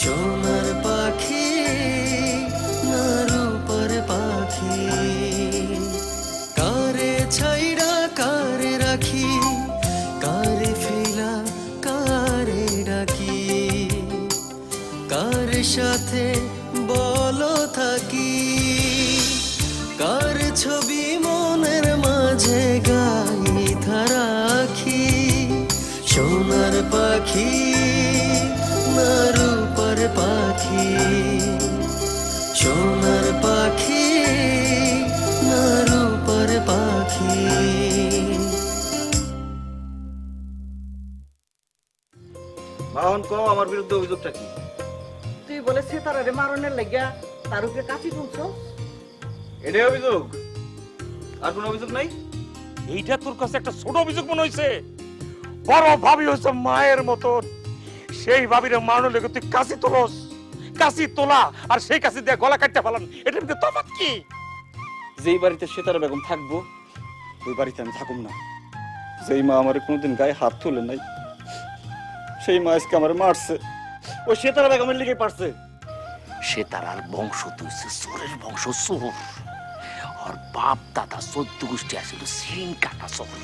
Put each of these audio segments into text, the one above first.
সোনার পাখি না রূপর পাখি, কারে ছাইড়া কারে রাখি, কারে ফেলা কারে ডাকি, কার সাথে বলো থাকি, কার ছবি মনের মাঝে গাইথা রাখি। সোনার পাখি না রূপর পাখি, সোনার পাখি না রূপর পাখি। মাহন কও আমার বিরুদ্ধে অভিযোগটা কি? তুই বলে সেতারে মারনের লাগিয়া তার উপরে কাচি তুলছ? এটাই অভিযোগ? আর কোনো অভিযোগ নাই? এইটা তোর কাছে একটা ছোট অভিযোগ মনে হইছে? বড় ভাবি হইছে মায়ের মতন, সেই ভাবিরে মারণ লেগে তুই কাশি তোলস। কাশি তোলা আর সেই কাশি দিয়ে গলা কাটতে ফেলান, এটার মধ্যে তফাৎ কি? যেই বাড়িতে সেতারা বেগম থাকবো ওই বাড়িতে আমি থাকুম না। যেই মা আমার কোনোদিন গায়ে হাত তুলে নাই, সেই মা আজকে আমার মারছে। ওই সেতারা বেগমের লিগে পারছে। সে তার আর বংশ তুইছে চোরের বংশ, চোর। আর বাপ দাদা 14 গোষ্ঠী আসছিল সিন কাটা চোর।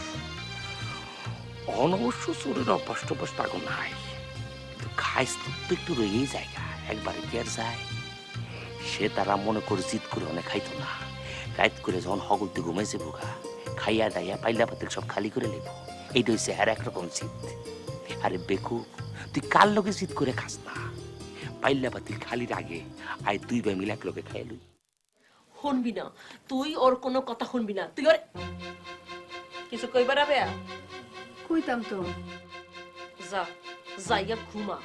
অনবশ্য চোরের অভ্যাস টভ্যাস তাকে নাই, কিন্তু খাইস তো একটু রয়েই জায়গা একবারে কি আর যায়। সে তারা মনে করে জিদ করে অনেক খাইতো না, রাত করে যখন হগলতে ঘুমাইছে বোকা খাইয়া দাইয়া পাইলা পাতিল সব খালি করে লেব। এইটা হচ্ছে আর একরকম জিদ। আরে বেকু, তুই কার লোকে জিদ করে খাস না? পাইলা পাতিল খালির আগে আয় 2 ভাই মিলে এক লোকে খাইয়া লই। শুনবি না, তুই ওর কোনো কথা শুনবি না। তুই ওর কিছু কইবার আবে? কইতাম তো। যা যাইয়া ঘুমা।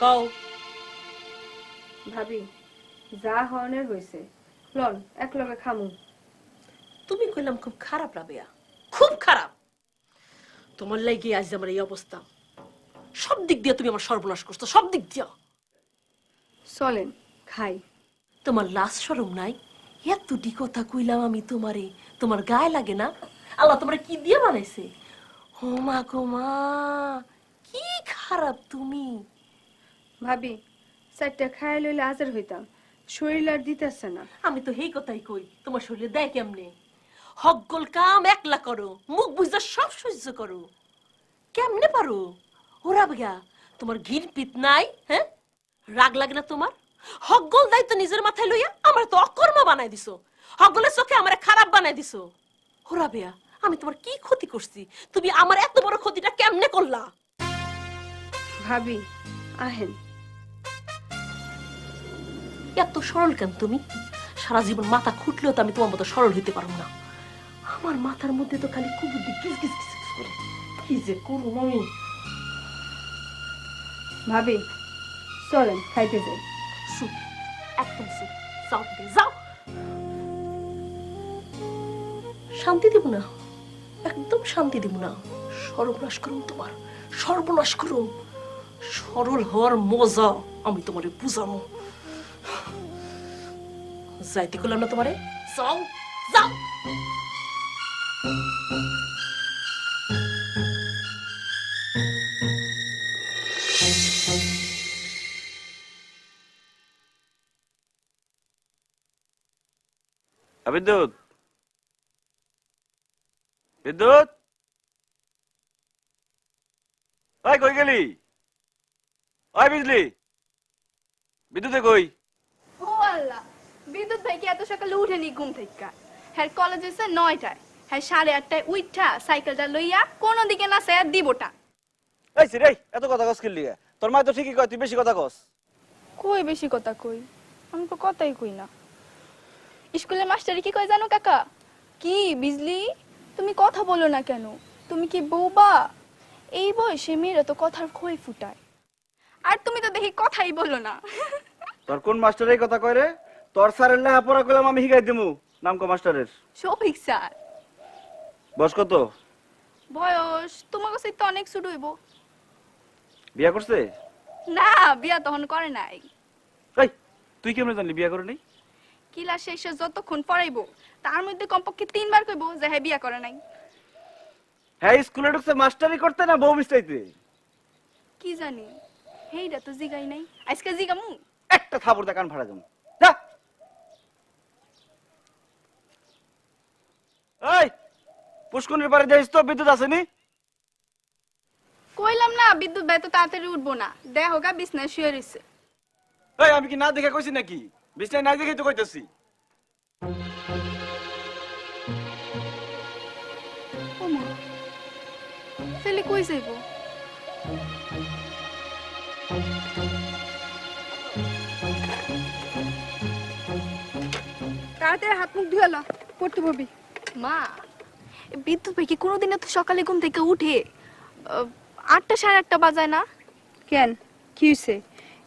কও। ভাবি যা হনের হইছে, লন এক লগে খামু। তুমি কইলাম খুব খারাপ রাবেয়া, খুব খারাপ। তোমার লাগি আজ আমার এই অবস্থা। সব দিক দিয়ে তুমি আমার সর্বনাশ করছো, সব দিক দিয়া। চলেন খাই। তোমার লাজ শরম নাই? এতটি কথা কইলাম আমি তোমারে, তোমার গায়ে লাগে না? আল্লাহ তোমারে কি দিয়ে বানাইছে? ও মা গো মা, কি খারাপ তুমি। ভাবি চারটা খাই লইলে হাজার হইতাম, শরীর আর দিতেছে না। আমি তো এই কথাই কই, তোমার শরীরে দেয় কেমনে? হকগোল কাম একলা করো, মুখ বুঝা সব সহ্য করো, কেমনে পারো? ওরা ভাইয়া তোমার ঘির পিত নাই? হ্যাঁ, রাগ লাগে না তোমার? হকগোল দায়িত্ব নিজের মাথায় লইয়া আমার তো অকর্মা বানাই দিছো, হকগোলের চোখে আমার খারাপ বানাই দিছো। ওরা ভাইয়া আমি তোমার কি ক্ষতি করছি? তুমি আমার এত বড় ক্ষতিটা কেমনে করলা? ভাবি আহেন। এত সরল কেন তুমি? সারা জীবন মাথা খুঁটলেও তো আমি তোমার মতো সরল হইতে পারবো না। আমার মাথার মধ্যে তো খালি কুবুদ্ধি কিস কিস কিস কিস করে। কি যে করুম আমি। ভাবি চলেন খাইতে যাই। চুপ, একদম চুপ। যাও থেকে যাও, শান্তি দিব না, একদম শান্তি দিব না। সর্বনাশ করুম তোমার, সর্বনাশ করুম। সরল হওয়ার মজা আমি তোমারে বুঝামো। যাইতে করলাম না তোমারে? যাও যাও। বিদ্যুৎ, বিদ্যুৎ, ওই কই গেলি? ওই বিজলি, বিদ্যুতে কই? ও আল্লাহ, বিদ্যুৎ ভাই কি এত সকালে উঠেনি ঘুম থেকে? হ্যাঁ কলেজ হয়েছে 9টায়, হ্যাঁ 8:30টায় উঠা সাইকেলটা লইয়া কোনো দিকে না সে দিবটা। এই রে, এত কথা কস কিল লিগা? তোর মা তো ঠিকই কয়, তুই বেশি কথা কস। কই বেশি কথা কই? আমি তো কথাই কই না। স্কুলের মাস্টারি কি কয় জানো কাকা? কি বিজলি, তুমি কথা বলো না কেন? তুমি কি বউবা? এই বয়সে মেয়েরা তো কথার খই ফুটায়, আর তুমি তো দেখি কথাই বলো না। তোর কোন মাস্টার এই কথা কয় রে? তোর স্যারের লেখাপড়া করলাম আমি শিখাই দিমু। নাম কো মাস্টারের? শফিক স্যার। বয়স কত? বয়স তোমার কাছে তো অনেক ছোট হইব। বিয়া করছে? না, বিয়া তখন করে নাই। এই তুই কেমনে জানলি বিয়া করে নাই? ক্লাস শেষে যতক্ষণ পড়াইবো তার মধ্যে কমপক্ষে 3 বার কইবো যে হ্যাঁ বিয়া করে নাই। হ্যাঁ স্কুলে ঢুকছে মাস্টারি করতে না বউ মিস্টাইতে? কি জানি হেইডা তো জিগাই নাই, আজকে জিগামু। একটা থাপড় দে কান ফাড়া যাবো। যা এই পুষ্কনির পারে যাইস তো, বিদ্যুৎ আসেনি? কইলাম না বিদ্যুৎ ভাই তো তাড়াতাড়ি উঠবো না, দেহ গা বিছনায় শুয়ে রইছে। এই আমি কি না দেখে কইছি নাকি? বিছনায় না দেখেই তো কইতাছি। ওমা ছেলে কই যাইবো? তাড়াতাড়ি হাত মুখ ধুয়ালা, পড়তে ববি। মা বিদ্যুৎ ভাই কি কোনোদিন এত সকালে ঘুম থেকে উঠে 8টা 8:30 বাজায় না? কেন কি হইছে?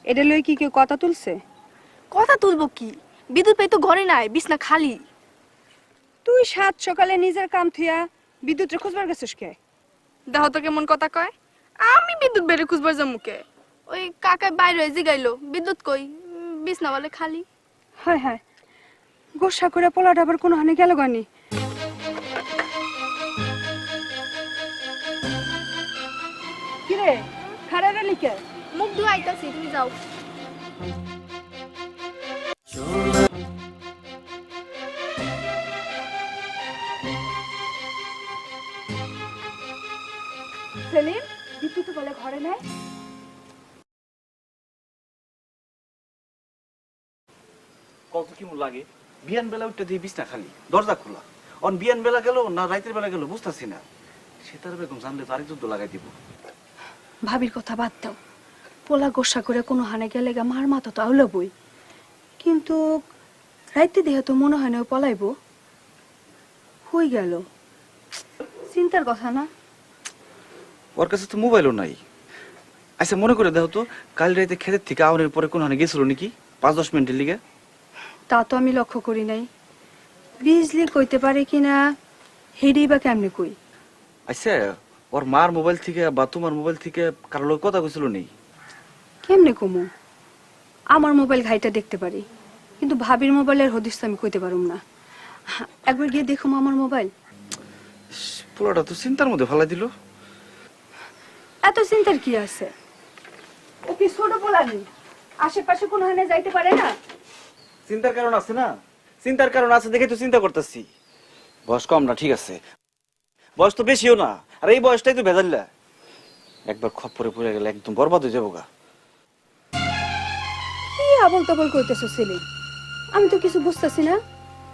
এটা লই কি কেউ কথা তুলছে? কথা তুলবো কি, বিদ্যুৎ ভাই তো ঘরে নাই, বিছনা খালি। তুই 7 সকালে নিজের কাম থুয়া বিদ্যুৎ রে খুঁজবার গেছিস কে? দেহ তো কেমন কথা কয়, আমি বিদ্যুৎ বেড়ে খুঁজবার যাবো কে? ওই কাকায় বাইরে হয়ে জিগাইলো বিদ্যুৎ কই, বিছনা বলে খালি। হায় হায়, গোসা করে পোলাটা আবার কোনো হানে গেল গানি। কিরে খারাপ লিখে মুখ ধুয়ে আইতাছি, তুমি যাও। সেলিম, বিদ্যুৎ বলে ঘরে নাই। কত কি মন লাগে? বিয়ান বেলা উঠতে দিয়ে বিছনা খালি, দরজা খোলা। অন বিয়ান বেলা গেল না রাতের বেলা গেল বুঝতাছি না। সেতার বেগম জানলে তো আরেক যুদ্ধ লাগাই দিব। ভাবির কথা বাদ দাও, পোলা গোসা করে কোনো হানে গেলে গা মার মাথা তো আউলাবই। কিন্তু রাইতে দেহে তো মনে হয় না ও পলাইবো। হই গেল, চিন্তার কথা না? ওর কাছে তো মোবাইলও নাই। আচ্ছা মনে করে দেখো তো, কাল রাতে খেতের থেকে আউনের পরে কোন হানে গেছিল নাকি 5-10 মিনিটের লিগে? তা তো আমি লক্ষ্য করি নাই। বিজলি কইতে পারে কিনা হেডেই বা কেমনে কই? আচ্ছা ওর মার মোবাইল থেকে বা তোমার মোবাইল থেকে কারোর লগে কথা কইছিল নেই? কেমনে কমু? আমার মোবাইল ঘাইটা দেখতে পারি, কিন্তু ভাবির মোবাইলের হদিস তো আমি কইতে পারুম না। একবার গিয়ে দেখুম আমার মোবাইল। পোলাটা তো চিন্তার মধ্যে ফেলাই দিল। এত চিন্তার কি আছে? ও কি ছোট পোলা নেই? আশেপাশে কোনো হানে যাইতে পারে না? চিন্তার কারণ আছে না? চিন্তার কারণ আছে দেখে তো চিন্তা করতেছি। বয়স কম না ঠিক আছে, বয়স তো বেশিও না, আর এই বয়সটাই তো ভেজাল্লা। একবার খপ্পরে পড়ে গেলে একদম বরবাদ হয়ে যাবো গা। কি আবল তাবল কইতেছো ছেলে? আমি তো কিছু বুঝতেছি না।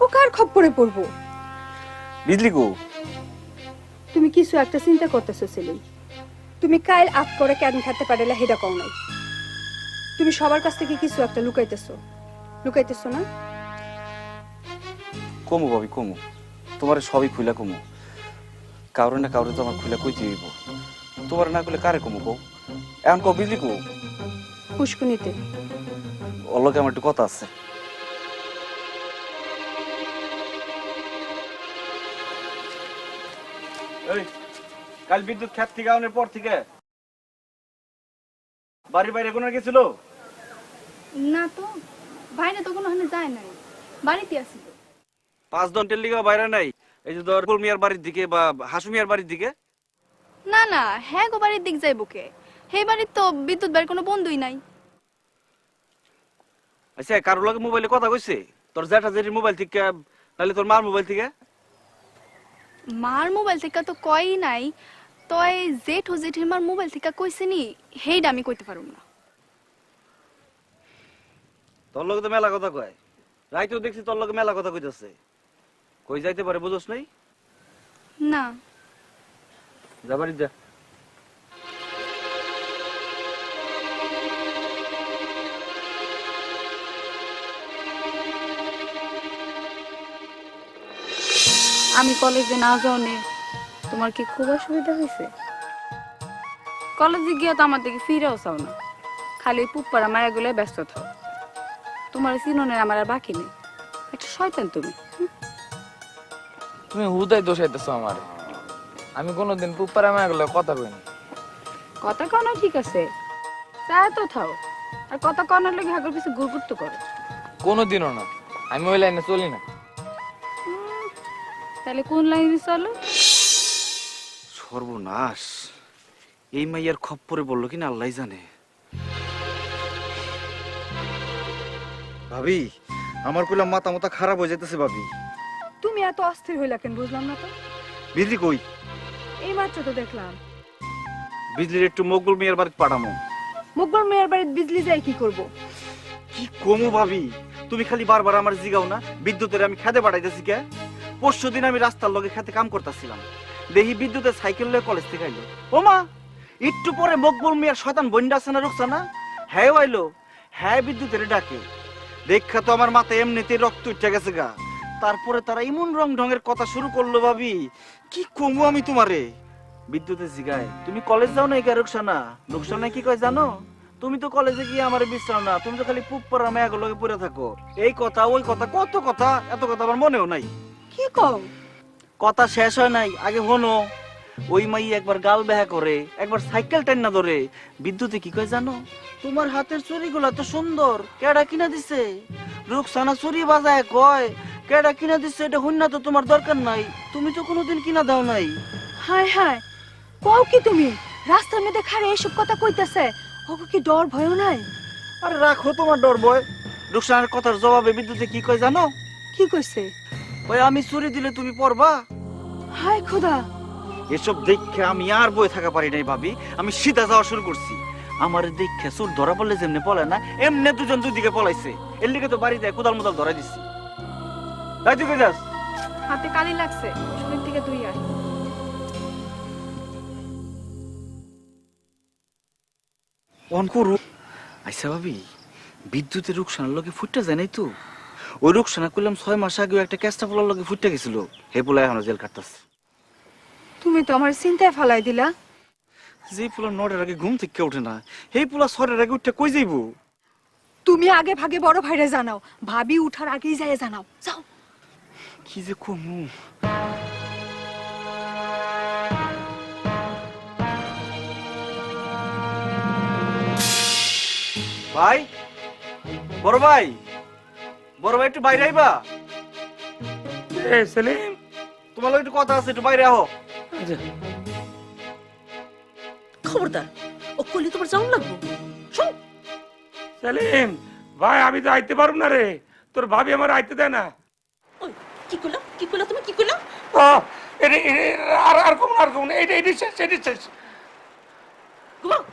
ও কার খপ্পরে পড়বো? বিজলি গো, তুমি কিছু একটা চিন্তা করতেছো ছেলে। তুমি কাল আত করে কেন খেতে পারলে হেডা কও নাই? তুমি সবার কাছ থেকে কিছু একটা লুকাইতেছো না? কমু ভাবি কমু, তোমার সবই খুইলা কমু। কাউরে না কাউরে তো আমার খুইলা কইতে হইব। তোমার না কইলে কারে কমু কও? এখন কও বিজলি কও। পুষ্কুনিতে ওর লগে আমার একটু কথা আছে। এই কাল বিদ্যুৎ খেত থেকে আউনের পর থেকে বাড়ির বাইরে কোনো গেছিল? না তো, বাইরে তো কোনো হানে যায় নাই, বাড়িতে আসিল। 5 ঘন্টার লিগে বাইরে নাই? এই যে ধর মিয়ার বাড়ির দিকে বা হাসু মিয়ার বাড়ির দিকে? না না, হ্যাঁ গো বাড়ির দিক যাইবো কে? হে বাড়ির তো বিদ্যুৎ ভাইয়ের কোনো বন্ধুই নাই। আচ্ছা কারোর লগে মোবাইলে কথা কইছে? তোর জ্যাঠা জেঠির মোবাইল থেকে নাহলে তোর মার মোবাইল থেকে? মার মোবাইল থেকে তো কয়ই নাই, তয় জেঠ ও জেঠির মার মোবাইল থেকে কইছে নি হেইডা আমি কইতে পারুম না। তোর লগে তো মেলা কথা কয়, রাইতেও দেখছি তোর লগে মেলা কথা কইতাছে। কই যাইতে পারে বুঝছ নাই? না যা বাড়ি যা। আমি কলেজে না যাওনে তোমার কি খুব অসুবিধা হয়েছে? কলেজে গিয়ে তো আমার দিকে ফিরেও চাও না, খালি পুপ্পারা মায়া গুলো ব্যস্ত থাও। তোমার চিননের আমার আর বাকি নেই, একটা শয়তান তুমি। তুমি হুদাই দোষাইতেছো আমারে। আমি কোনোদিন পুপ্পারা মায়া গুলো কথা কইনি। কথা কনো ঠিক আছে, তা তো থাও, আর কথা কনার লোক হাগর পিছু ঘুরঘুর তো করো। কোনোদিনও না। আমি ওই লাইনে চলি না। তাহলে কোন লাইনে চলো? সর্বনাশ, এই মাইয়ার খপ্পরে বললো কিনা আল্লাহ জানে। ভাবি, আমার কইলাম মাথা মাথা খারাপ হয়ে যেতেছে ভাবি। তুমি এত অস্থির হইলা কেন বুঝলাম না তো। বিজলি কই? এই মাত্র তো দেখলাম। বিজলির একটু মকবুল মিয়ার বাড়ি পাঠামো। মকবুল মিয়ার বাড়িতে বিজলি যায় কি করব? কি কমু ভাবি, তুমি খালি বারবার আমার জিগাও না বিদ্যুতের আমি খেতে পাঠাইতেছি কে? পরশুদিন আমি রাস্তার লগে খেতে কাম করতেছিলাম, দেখি বিদ্যুতের সাইকেল লয়ে কলেজ থেকে আইলো। ও মা, একটু পরে মকবুল মিয়ার শয়তান বন্ডা আছে না রুকসানা, হ্যাঁ আইলো, হ্যাঁ বিদ্যুতের ডাকে। দেখা তো আমার মাথায় এমনিতে রক্ত উঠে গেছে গা। তারপরে তারা এমন রং ঢঙের কথা শুরু করলো ভাবি, কি কমু আমি তোমারে। বিদ্যুতের জিগায় তুমি কলেজ যাও না কে রুকসানা? রুকসানা কি কয় জানো? তুমি তো কলেজে গিয়ে আমার বিশ্রাম না, তুমি তো খালি পুপ পরা মেয়াগুলোকে পড়ে থাকো। এই কথা ওই কথা, কত কথা, এত কথা আমার মনেও নাই। কি কও? কথা শেষ হয় নাই, আগে হনো। ওই মাই একবার গাল বেহা করে, একবার সাইকেল টাইন না ধরে। বিদ্যুতে কি কয় জানো? তোমার হাতের চুরিগুলা তো সুন্দর, কেডা কিনা দিছে? রুকসানা চুরি বাজায় কয়, কেডা কিনা দিছে এটা হইনা তো তোমার দরকার নাই, তুমি তো কোনোদিন কিনা দাও নাই। হায় হায়, কও কি তুমি? রাস্তার মধ্যে খারে এসব কথা কইতাছে, ওকে কি ডর ভয়ও নাই? আরে রাখো তোমার ডর ভয়। রুকসানার কথার জবাবে বিদ্যুতে কি কয় জানো? কি কইছে? ওই আমি চুরি দিলে তুমি পড়বা। হায় খোদা, এসব দেখে আমি আর বই থাকা পারি নাই ভাবি, আমি সিধা যাওয়া শুরু করছি। আমার দেখে চোর ধরা পড়লে যেমনি পলে না, এমনি দুজন দুদিকে পলাইছে। এর লিগে তো বাড়িতে কোদাল মোদাল ধরা দিচ্ছি। তাই তুই কই যাস? হাতে কালি লাগছে, শরীর থেকে দুই আর। অন করু। আচ্ছা ভাবি, বিদ্যুতের রুকসানার লগে ফুটটা যায় নাই তো? ওই রুকসানা করলাম 6 মাস আগে একটা ক্যাস্টা পোলার লগে ফুটটা গেছিল, হে পোলা এখনো জেল কাটতাছে। তুমি তো আমার চিন্তায় ফালাই দিলা। যে পোলা 9টার আগে ঘুম থেকে ওঠে না, সেই পোলা 6টার আগে উঠতে কই যাইবো? তুমি আগে ভাগে বড় ভাইরে জানাও, ভাবি উঠার আগেই যায় জানাও, যাও। কি যে কমু। ভাই, বড় ভাই, বড় ভাই একটু বাইরে আইবা। সেলিম, তোমার লগে একটু কথা আছে, একটু বাইরে আহো। খবরদার, ও কলি তোমার যাও লাগবো। শোন সেলিম ভাই, আমি তো আইতে পারব না রে, তোর ভাবি আমার আইতে দেয় না। ওই কি করলা, কি করলা তুমি, কি করলা? আর কম না, আর কম না, এটি শেষ, এটি শেষ। ঘুমাও।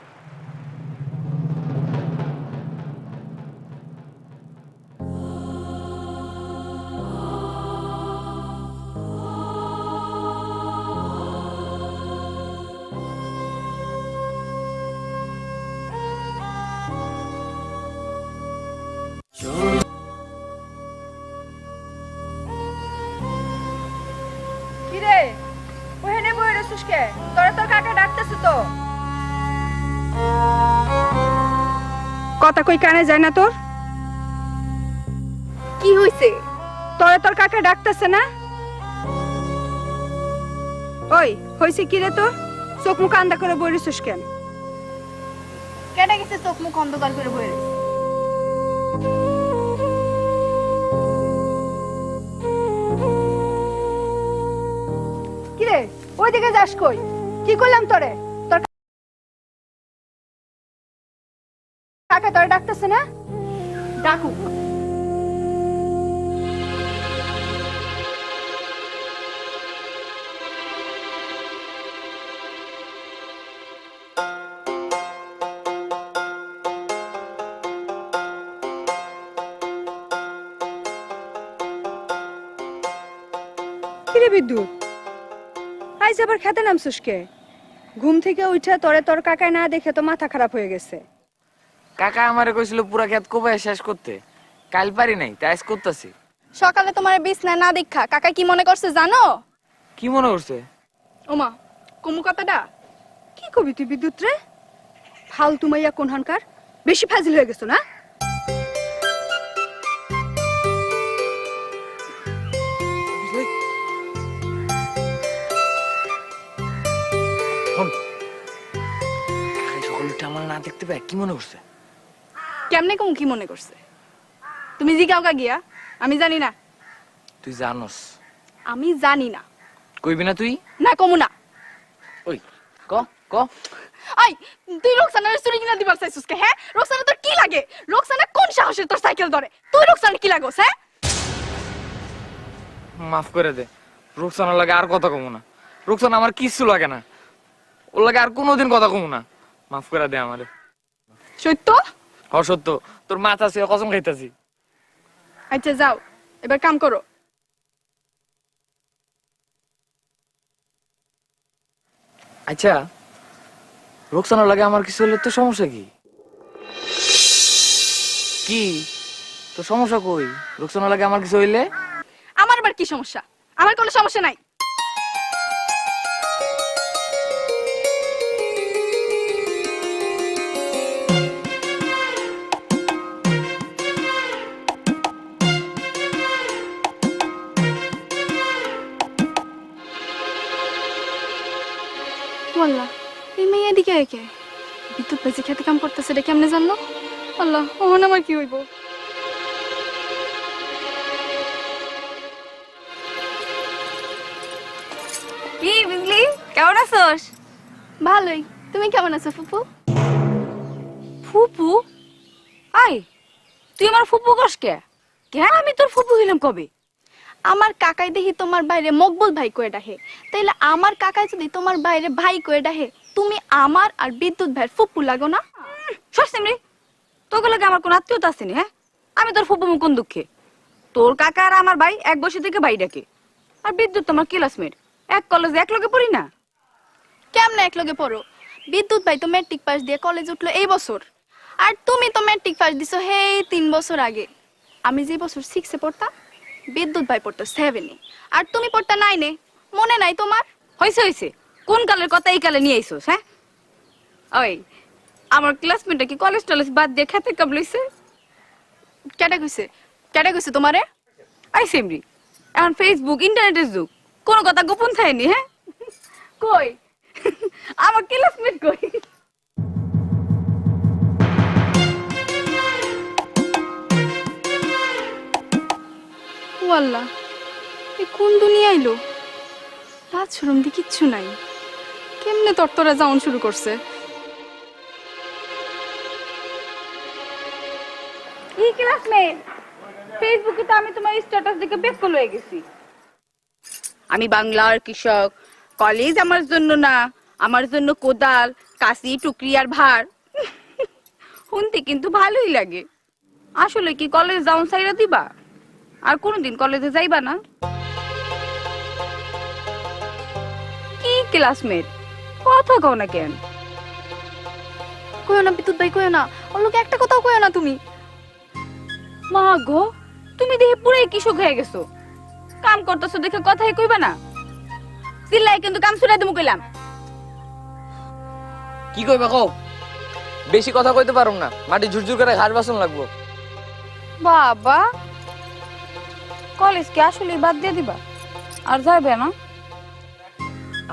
কিরে, ওখানে বই রসুস কে? তোরা তোর কাকা ডাকতেছে তো। কথা কই কানে যায় না তোর? কি হইছে? তোরা তোর কাকা ডাকতেছে না? ওই হইছে কি রে তোর? চোখ মুখ আন্দা করে বই রসুস কেন? কেডা গেছে চোখ মুখ অন্ধকার করে বইরে? কিরে, ওইদিকে যাস কই? কি করলাম তোরে? তোর কাকা তোরে ডাকতেছে না? ডাকুক। কিরে বিদ্যুৎ, আইজ আবার খেতে নামছিস কে? ঘুম থেকে উঠে তোরে তোর কাকায় না দেখে তো মাথা খারাপ হয়ে গেছে। কাকা আমারে কইছিল পুরা ক্ষেত কোবায় শেষ করতে, কাল পারি নাই, তাই আজ করতেছি। সকালে তোমার বিছনায় না দেখা কাকা কি মনে করছে জানো? কি মনে করছে? ওমা, কুমু কথাটা কি কবি তুই বিদ্যুৎ রে? ফালতু মাইয়া কোনহানকার, বেশি ফাজিল হয়ে গেছো না? সকলটা আমার না দেখতে পাই কি মনে করছে? কেমনে কুমু কি মনে করছে? তুমি জিগাও কা গিয়া। আমি জানি না। তুই জানোস? আমি জানি না। কইবি না তুই? না কমু না। ওই ক ক। আই তুই রোকসানার চুরি কিনা দিবার চাইছিস কে? হ্যাঁ, রোকসানা তোর কি লাগে? রোকসানা কোন সাহসে তোর সাইকেল ধরে? তুই রোকসানা কি লাগোস? হ্যাঁ, মাফ করে দে, রুকসানা লাগে আর কথা কমু না। রুকসানা আমার কিচ্ছু লাগে না, ওর লাগে আর কোনোদিন কথা কমু না। মাফ করে দে আমারে। সত্য? অসত্য, তোর মাথা ছিল কসম খাইতাছি। আচ্ছা যাও, এবার কাম করো। আচ্ছা, রুকসানা লাগে আমার কিছু হলে তোর সমস্যা কি? কি তোর সমস্যা কই? রুকসানা লাগে আমার কিছু হইলে? আমার আবার কি সমস্যা? আমার কোনো সমস্যা নাই। আল্লাহ, এই মেয়ে এদিকে একে বিদ্যুৎ ভাই যে খেতে কাম করতেছে এটা কেমনে জানলো? আল্লাহ, ওহন আমার কি হইব? কি বিজলি, কেমন আছোস? ভালোই। তুমি কেমন আছো ফুপু? ফুপু? আই, তুই আমার ফুপু কস কে? কেন আমি তোর ফুপু হইলাম কবে? আমার কাকাই দেখি তোমার বাইরে মকবুল ভাই কয়ে ডাহে, তাইলে আমার কাকাই যদি তোমার বাইরে ভাই কয়ে ডাহে, তুমি আমার আর বিদ্যুৎ ভাইয়ের ফুপু লাগো না? সস্তিমরি, তোকে লাগে আমার কোন আত্মীয়তা আসেনি। হ্যাঁ, আমি তোর ফুপু কোন দুঃখে? তোর কাকা আর আমার ভাই এক বছর থেকে ভাই ডাকে। আর বিদ্যুৎ তোমার ক্লাসমেট, এক কলেজে এক লগে পড়ি না। কেমনে এক লগে পড়ো? বিদ্যুৎ ভাই তো ম্যাট্রিক পাস দিয়ে কলেজ উঠলো এই বছর, আর তুমি তো ম্যাট্রিক পাস দিছো হেই 3 বছর আগে। আমি যে বছর 6-এ পড়তাম, বিদ্যুৎ ভাই পড়তো 7-এ, আর তুমি পড়তা 9-এ। মনে নাই তোমার? হইছে হইছে, কোন কালের কথা এই কালে নিয়ে আইসোস? হ্যাঁ, ওই আমার ক্লাসমেটটা কি কলেজ টলেজ বাদ দিয়ে খেতে কাম লইছে? কেডা কইছে? কেডা কইছে তোমারে? আই সেমরি, এখন ফেসবুক ইন্টারনেটের যুগ, কোনো কথা গোপন থাকেনি। হ্যাঁ, কই আমার ক্লাসমেট কই? ও আল্লাহ, এ কোন দুনিয়া আইলো? লাজ শরম দি কিচ্ছু নাই। কেমনে তরতরা যাওন শুরু করছে? এই ক্লাসমেট, ফেসবুকে তো আমি তোমার স্ট্যাটাস দেখে বেকল হয়ে গেছি। আমি বাংলার কৃষক, কলেজ আমার জন্য না, আমার জন্য কোদাল, কাশি, টুকরি আর ভার। শুনতে কিন্তু ভালোই লাগে। আসলে কি কলেজ যাওন সাইরা দিবা? আর কোনদিন কলেজে যাইবা না? কি ক্লাসমেট, কথা কও না কেন? কইও না বিদ্যুৎ ভাই, কইও না। ওর লোকে একটা কথাও কইও না তুমি। মা গো, তুমি দেখে পুরাই কৃষক হয়ে গেছো। কাম করতেছো দেখে কথাই কইবা না? চিল্লাই কিন্তু কাম ছুড়াই দেবো কইলাম। কি কইবা কও? বেশি কথা কইতে পারুম না, মাটি ঝুরঝুর করে ঘাস বাসন লাগবো। বাবা, কলেজ কি আসলে বাদ দিয়ে দিবা? আর যাবে না?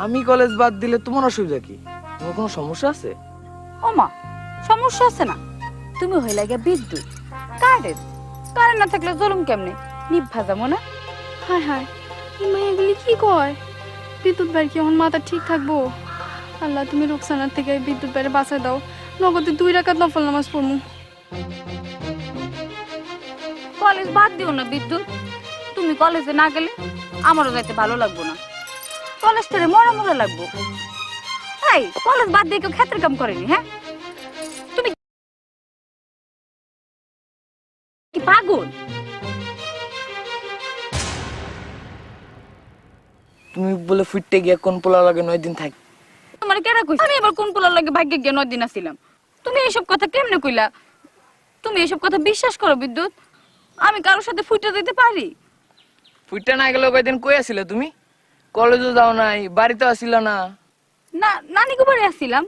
আমি কলেজ বাদ দিলে তোমার অসুবিধা কি? তোমার কোনো সমস্যা আছে? ও মা, সমস্যা আছে না? তুমি হইলা গিয়া বিদ্যুৎ, কারেন্ট কারেন্ট না থাকলে জলুম কেমনে? নিভা যাবো না? হায় হায়, এই মেয়েগুলি কি কয়? বিদ্যুৎ ভাই কি এখন মাথা ঠিক থাকবো? আল্লাহ, তুমি রোকসানার থেকে বিদ্যুৎ ভাইরে বাঁচাই দাও। নগদে 2 রাকাত নফল নামাজ পড়মু। কলেজ বাদ দিও না বিদ্যুৎ। তুমি কলেজে না গেলে আমারও যাইতে ভালো লাগবো না। কলেজটারে মরা মরা লাগবো। তাই কলেজ বাদ দিয়ে কেউ ক্ষেতের কাম করেনি? হ্যাঁ, তুমি কি পাগল? তুমি বলে ফুটতে গিয়া কোন পোলা লাগে 9 দিন থাকি? তোমার কেডা কইছে? আমি আবার কোন পোলার লাগে ভাগ্যে গিয়ে 9 দিন আছিলাম? তুমি এইসব কথা কেমনে কইলা? তুমি এইসব কথা বিশ্বাস করো বিদ্যুৎ? আমি কারোর সাথে ফুটে দিতে পারি? ফুটতে না গেলে কয়দিন কই আছিলে তুমি? কলেজও যাও নাই, বাড়িতে আসিলা না? না, নানি গো বাড়ি আসছিলাম।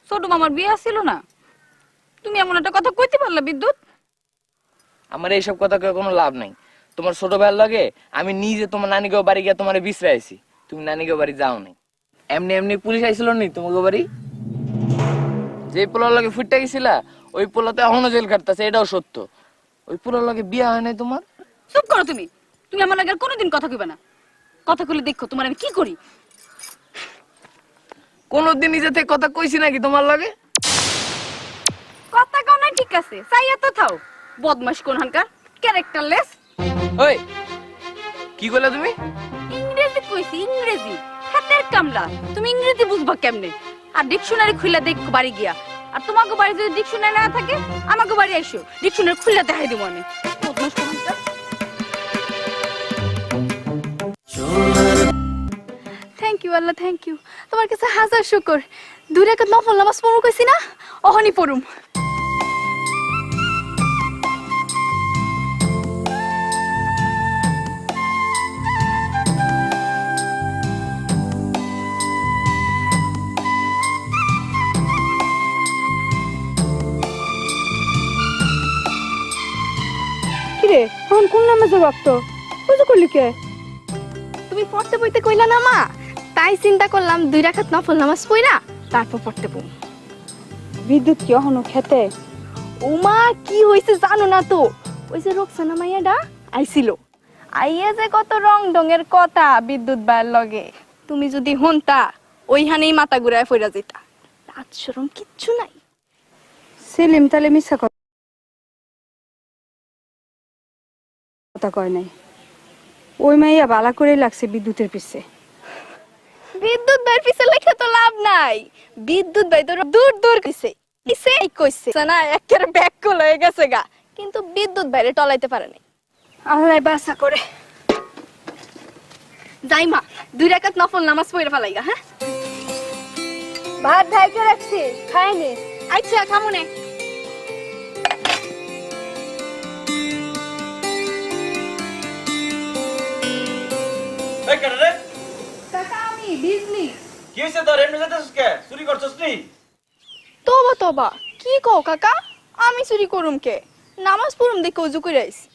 ছোট মামার বিয়ে আসছিল না। তুমি এমন একটা কথা কইতে পারলা বিদ্যুৎ? আমার এইসব কথা কয়ে কোনো লাভ নাই। তোমার ছোট ভাইয়ের লাগে আমি নিজে তোমার নানিগাঁও বাড়ি গিয়ে তোমার বিশ্রাই আইছি। তুমি নানিগাঁও বাড়ি যাও নাই। এমনি এমনি পুলিশ আইছিল নি তোমাকে বাড়ি? যে পোলার লাগে ফুটতে গেছিলা ওই পোলা তো এখনো জেল কাটতেছে, এটাও সত্য। ওই পোলার লাগে বিয়ে হয় নাই তোমার? চুপ করো তুমি। তুমি আমার লাগে আর কোনোদিন কথা কইবা না। কথা কইলে দেখো তোমার আমি কি করি। কোনদিন নিজে থেকে কথা কইছি নাকি তোমার লাগে? কথা কও না ঠিক আছে, চাইয়া তো থাও। বদমাশ কোনখানকার, ক্যারেক্টারলেস। ওই কি কইলা তুমি? ইংরেজি কইছি, ইংরেজি। হাতের কামলা, তুমি ইংরেজি বুঝবা কেমনে? আর ডিকশনারি খুলে দেখো বাড়ি গিয়া। আর তোমাকে বাড়ি যদি ডিকশনারি না থাকে, আমাকে বাড়ি আইসো, ডিকশনারি খুলে দেখাই দিব আমি। বদমাশ কোনখানকার। থ্যাংক ইউ আল্লাহ, থ্যাংক ইউ। তোমার কাছে হাজার শুকর। 2 রাকাত নফল নামাজ পড়ু কইছি না, অহনি পড়ুম। কিরে এখন কোন নামাজে ওয়াক্ত বুঝু করলি কে? তুমি পড়তে বইতে কইলা না মা, তাই চিন্তা করলাম 2 রাকাত নফল নামাজ পড়া তারপর পড়তে বউ। বিদ্যুৎ কি এখনো খেতে? ওমা কি হইছে জানো না তো? ওই যে রোকসানা মাইয়াডা আইছিল, আইয়া যে কত রং ডঙের কথা বিদ্যুৎ বাইর লগে। তুমি যদি হনতা ওইখানেই মাথা ঘুরায় ফইরা যেতা। লাজ শরম কিচ্ছু নাই। সেলিম তালে মিছা কথা কয় নাই। ওই মাইয়া বালা করে লাগছে বিদ্যুতের পিছে। বিদ্যুৎ বাইর পিছে লেখা তো লাভ নাই। বিদ্যুৎ বাই তো দূর দূর কইছে, কইছে না একের ব্যাক কল হয়ে গেছে গা, কিন্তু বিদ্যুৎ বাইরে টলাইতে পারে নাই। আল্লাহ বাসা করে। যাই মা, 2 রাকাত নফল নামাজ পড়ে ফেলাইগা। হ্যাঁ ভাত ঢাইকে রাখছি, খাইনি। আচ্ছা খামুনে। এই কেন রে? কাকা আমি বিজলি। কি হইছে তোর? এমনি যাইতাছিস কে? চুরি করছস নি? তোবা তোবা কি কও কাকা? আমি চুরি করুম কে? নামাজ পড়ুম দেখে উজু করে আইছি।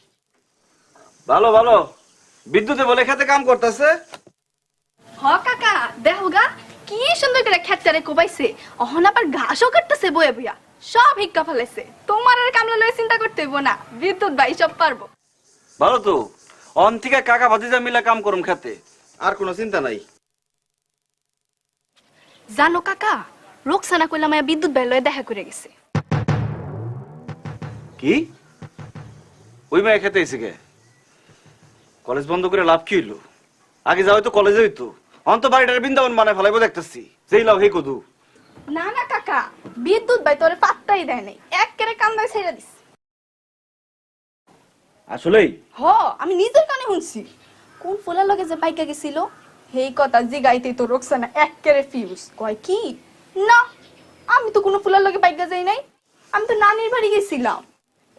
ভালো ভালো, বিদ্যুতে বলে খেতে কাম করতেছে। হ কাকা দেহগা কি সুন্দর করে খেতটারে কোবাইছে, অহন আবার ঘাসও কাটতেছে বয়ে বইয়া, সব হিক্কা ফেলেছে। তোমার আর কামলা লয়ে চিন্তা করতে হইব না, বিদ্যুৎ ভাই সব পারবো। ভালো তো, অন থেকে কাকা ভাতিজা মিলা কাম করুম খেতে, আর কোনো চিন্তা নাই। জানো কাকা, রোকসানা কইলা মায়া বিদ্যুৎ ভাই লয়ে দেখা করে গেছে। কি? ওই মেয়ে খেতে এসে গে? কলেজ বন্ধ করে লাভ কি হইলো? আগে যাও তো কলেজে হইতো, অন্ত বাড়িটার বৃন্দাবন বানায় ফেলাইবো দেখতেছি। যেই লাভ হে কদু। না না কাকা, বিদ্যুৎ ভাই তোরে পাত্তাই দেয় নাই, একেবারে কান্দায় ছেড়ে দিস। আসলেই? হ আমি নিজের কানে শুনছি। কোন ফুলের লগে যে পাইকা গেছিল, হেই কথা জিগাইতে তো রোকসানা একেবারে ফিউজ। কয় কি না, আমি তো কোনো ফুলের লগে পাইকা যাই নাই, আমি তো নানির বাড়ি গেছিলাম।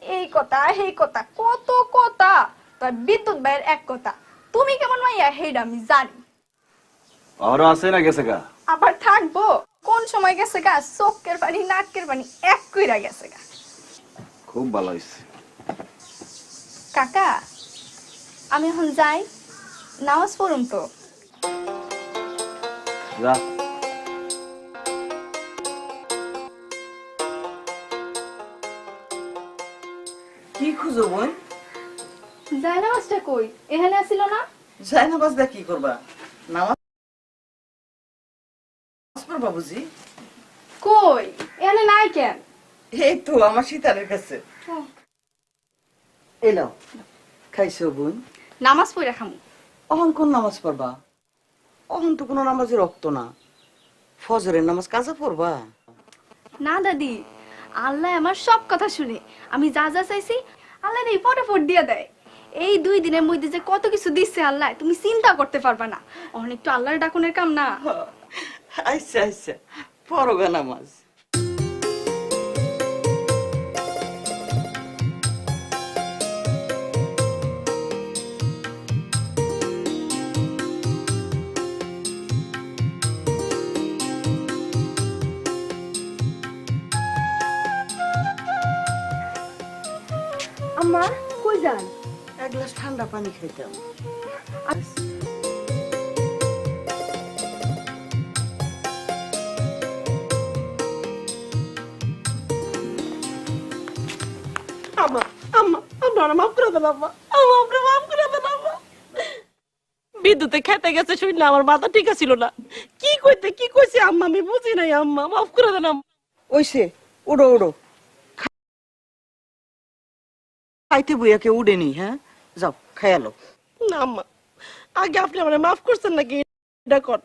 এই কথা হেই কথা কত কথা, তাই বিদ্যুৎ ভাইয়ের এক কথা। তুমি কেমন মাইয়া হেইডা আমি জানি। আরো আছে না গেছে গা? আবার থাকবো, কোন সময় গেছে গা, চোখের পানি নাকের পানি এক কইরা গেছে গা। খুব ভালো হইছে। কাকা আমি এখন যাই, নামাজ পড়ুম তো। যা। কি খুঁজো বোন? যাই নামাজটা কই? এখানে আসিল না? যাই নামাজ দা কি করবা? নামাজ পড়বা বুঝি? কই এখানে নাই কেন? এই তো আমার সীতারের কাছে। এলো খাইছো বোন? নামাজ পড়ে খামু। অহন কোন নামাজ পড়বা? অহন তো কোনো নামাজের রক্ত না, ফজরের নামাজ কাজা পড়বা। না দাদি, আল্লাহ আমার সব কথা শুনে। আমি যা যা চাইছি আল্লাহ এই ফটাফট দিয়ে দেয়। এই 2 দিনের মধ্যে যে কত কিছু দিচ্ছে আল্লাহ, তুমি চিন্তা করতে পারবা না। অনেক তো আল্লাহর ডাকুনের কাম না। আচ্ছা আচ্ছা পড়োগা নামাজ। আম্মা কই যান? এক গ্লাস ঠান্ডা পানি খাইতাম। আম্মা আম্মা আপনারা মাফ করে দেন আম্মা, আম্মা আপনি বিদ্যুতে খেতে গেছে শুই না আমার মাথা ঠিক ছিল না। কি কইছে আম্মা আমি বুঝি নাই আম্মা, মাফ করে দেন আম্মা। ওইসে উড়ো উড়ো, খাইতে বইয়া কেউ উড়েনি। হ্যাঁ যাও খায়ালো। না আম্মা, আগে আপনি আমার মাফ করছেন নাকি এটা কর।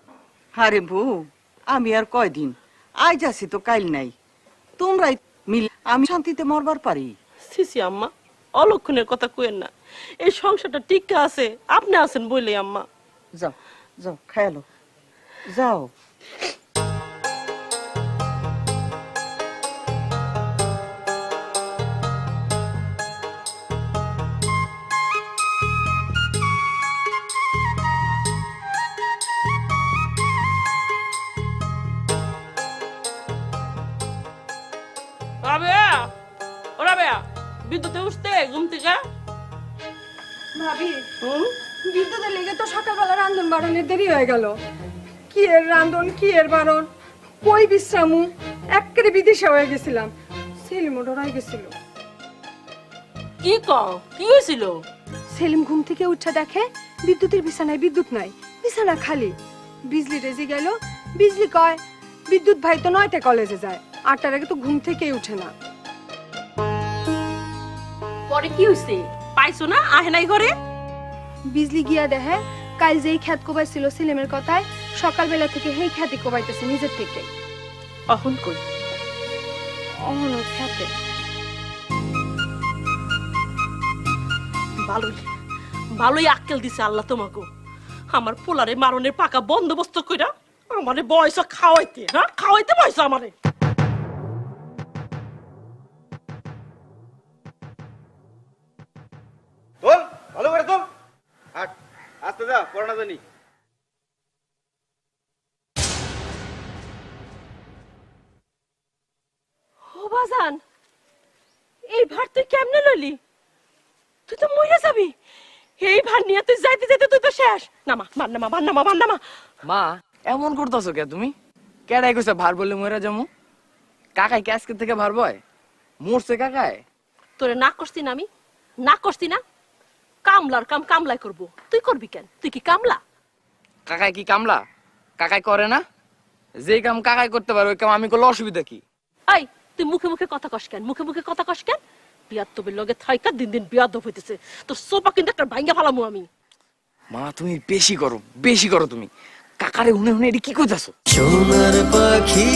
আরে বউ, আমি আর কয়দিন, আজ আছি তো কাইল নাই, তোমরাই মিল আমি শান্তিতে মরবার পারি। সিসি আম্মা, অলক্ষণের কথা কইেন না, এই সংসারটা টিকা আছে আপনি আছেন বলে আম্মা। যাও যাও খায়ালো, যাও। রাবেয়া, ও রাবেয়া, বিদ্যুতে উঠতে ঘুম থেকে। ভাবি, বিদ্যুতের লেগে তো সকালবেলা রান্ধন বাড়নের দেরি হয়ে গেল। কি এর রান্ধন, কি এর বারণ, কই বিশ্রামু, একেবারে বিদেশে হয়ে গেছিলাম। সেলিম ডরাই গেছিল। কি কও, কি হয়েছিল? সেলিম ঘুম থেকে উঠে দেখে বিদ্যুতের বিছানায় বিদ্যুৎ নাই, বিছানা খালি। বিজলি রেজে গেল, বিজলি কয় বিদ্যুৎ ভাই তো 9টা কলেজে যায়, 8টার আগে তো ঘুম থেকেই উঠে না। পরে কি হয়েছে পাইছো না? আহে নাই ঘরে? বিজলি গিয়া দেখে কাল যেই খ্যাত কোবাইছিল সেলিমের কথায়, সকালবেলা থেকে সেই খ্যাতি কোবাইতেছে নিজের থেকে। অহন কই? অহন খ্যাতে। ভালোই আক্কেল দিছে আল্লাহ তোমাকে। আমার পোলারে মারনের পাকা বন্দোবস্ত কইরা আমারে বয়স খাওয়াইতে, হ্যাঁ খাওয়াইতে বয়স আমারে। তোল ভালো করে তোল, হাট আস্তে যা, পড়া জানি। ও বাজান, এই ভার তুই কেমনে লইলি? তুই তো মরে যাবি। এই ভার নিয়ে তুই যাইতে যাইতে তুই তো শেষ। নামা, মান নামা, মান নামা, মান নামা। মা এমন করতেছো কে তুমি? কেডাই কইছে ভার বললে মইরা যামু? কাকাই কি আজকে থেকে ভার বয়? মরছে কাকাই? তোরে না করছি না আমি? না করছি না? কামলার কাম কামলাই করবো, তুই করবি কেন? তুই কি কামলা? কাকাই কি কামলা? কাকাই করে না? যেই কাম কাকাই করতে পারে ওই কাম আমি করলে অসুবিধা কি? এই তুই মুখে মুখে কথা কস কেন? মুখে মুখে কথা কস কেন? বিয়াদবের লগে থাইকা দিন দিন বিয়াদব হইতেছে। তোর সোপা কিন্তু একটা ভাঙ্গা ফালামু আমি। মা তুমি বেশি করো তুমি। কাকারে হুনে হুনে এটি কি কইতাছো? সোনার পাখি